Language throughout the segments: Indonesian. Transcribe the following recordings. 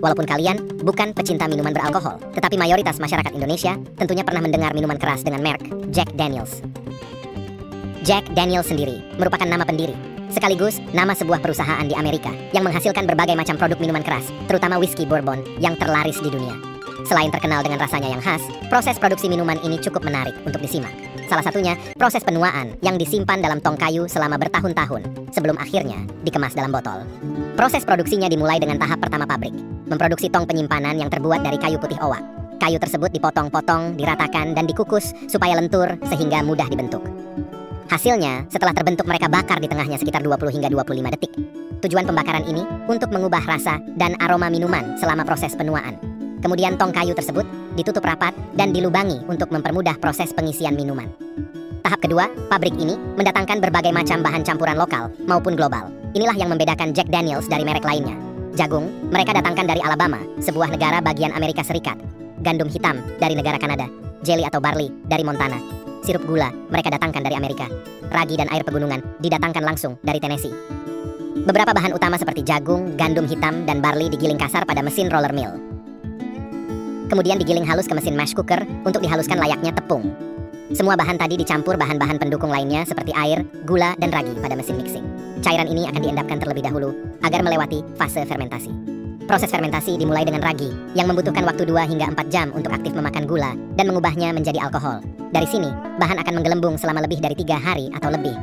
Walaupun kalian bukan pecinta minuman beralkohol, tetapi mayoritas masyarakat Indonesia tentunya pernah mendengar minuman keras dengan merek Jack Daniel's. Jack Daniel's sendiri merupakan nama pendiri, sekaligus nama sebuah perusahaan di Amerika yang menghasilkan berbagai macam produk minuman keras, terutama whisky bourbon yang terlaris di dunia. Selain terkenal dengan rasanya yang khas, proses produksi minuman ini cukup menarik untuk disimak. Salah satunya, proses penuaan yang disimpan dalam tong kayu selama bertahun-tahun sebelum akhirnya dikemas dalam botol. Proses produksinya dimulai dengan tahap pertama pabrik, memproduksi tong penyimpanan yang terbuat dari kayu putih owak. Kayu tersebut dipotong-potong, diratakan, dan dikukus supaya lentur sehingga mudah dibentuk. Hasilnya, setelah terbentuk mereka bakar di tengahnya sekitar 20 hingga 25 detik. Tujuan pembakaran ini untuk mengubah rasa dan aroma minuman selama proses penuaan. Kemudian tong kayu tersebut ditutup rapat dan dilubangi untuk mempermudah proses pengisian minuman. Tahap kedua, pabrik ini mendatangkan berbagai macam bahan campuran lokal maupun global. Inilah yang membedakan Jack Daniel's dari merek lainnya. Jagung, mereka datangkan dari Alabama, sebuah negara bagian Amerika Serikat. Gandum hitam dari negara Kanada. Jelly atau barley dari Montana. Sirup gula, mereka datangkan dari Amerika. Ragi dan air pegunungan didatangkan langsung dari Tennessee. Beberapa bahan utama seperti jagung, gandum hitam, dan barley digiling kasar pada mesin roller mill. Kemudian digiling halus ke mesin mash cooker untuk dihaluskan layaknya tepung. Semua bahan tadi dicampur bahan-bahan pendukung lainnya seperti air, gula, dan ragi pada mesin mixing. Cairan ini akan diendapkan terlebih dahulu agar melewati fase fermentasi. Proses fermentasi dimulai dengan ragi yang membutuhkan waktu 2 hingga 4 jam untuk aktif memakan gula dan mengubahnya menjadi alkohol. Dari sini, bahan akan menggelembung selama lebih dari 3 hari atau lebih.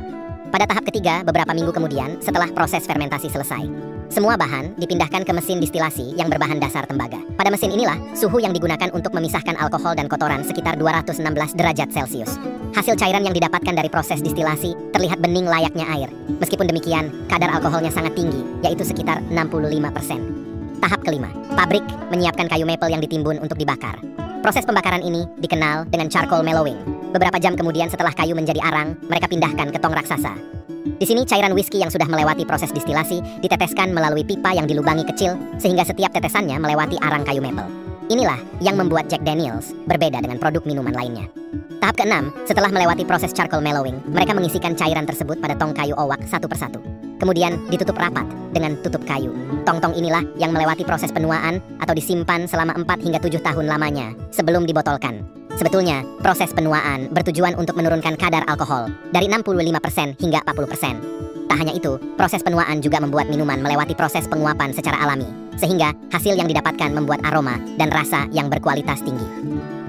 Pada tahap ketiga, beberapa minggu kemudian setelah proses fermentasi selesai, semua bahan dipindahkan ke mesin distilasi yang berbahan dasar tembaga. Pada mesin inilah, suhu yang digunakan untuk memisahkan alkohol dan kotoran sekitar 216 derajat Celcius. Hasil cairan yang didapatkan dari proses distilasi terlihat bening layaknya air. Meskipun demikian, kadar alkoholnya sangat tinggi, yaitu sekitar 65%. Tahap kelima, pabrik menyiapkan kayu maple yang ditimbun untuk dibakar. Proses pembakaran ini dikenal dengan charcoal mellowing. Beberapa jam kemudian setelah kayu menjadi arang, mereka pindahkan ke tong raksasa. Di sini cairan whisky yang sudah melewati proses distilasi diteteskan melalui pipa yang dilubangi kecil sehingga setiap tetesannya melewati arang kayu maple. Inilah yang membuat Jack Daniel's berbeda dengan produk minuman lainnya. Tahap keenam, setelah melewati proses charcoal mellowing, mereka mengisikan cairan tersebut pada tong kayu owak satu persatu. Kemudian ditutup rapat dengan tutup kayu. Tong-tong inilah yang melewati proses penuaan atau disimpan selama 4 hingga 7 tahun lamanya sebelum dibotolkan. Sebetulnya, proses penuaan bertujuan untuk menurunkan kadar alkohol dari 65% hingga 40%. Tak hanya itu, proses penuaan juga membuat minuman melewati proses penguapan secara alami, sehingga hasil yang didapatkan membuat aroma dan rasa yang berkualitas tinggi.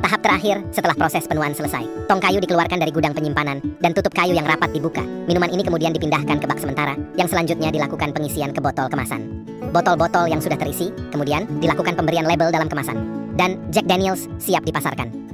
Tahap terakhir, setelah proses penuaan selesai, tong kayu dikeluarkan dari gudang penyimpanan dan tutup kayu yang rapat dibuka. Minuman ini kemudian dipindahkan ke bak sementara, yang selanjutnya dilakukan pengisian ke botol kemasan. Botol-botol yang sudah terisi, kemudian dilakukan pemberian label dalam kemasan. Dan Jack Daniel's siap dipasarkan.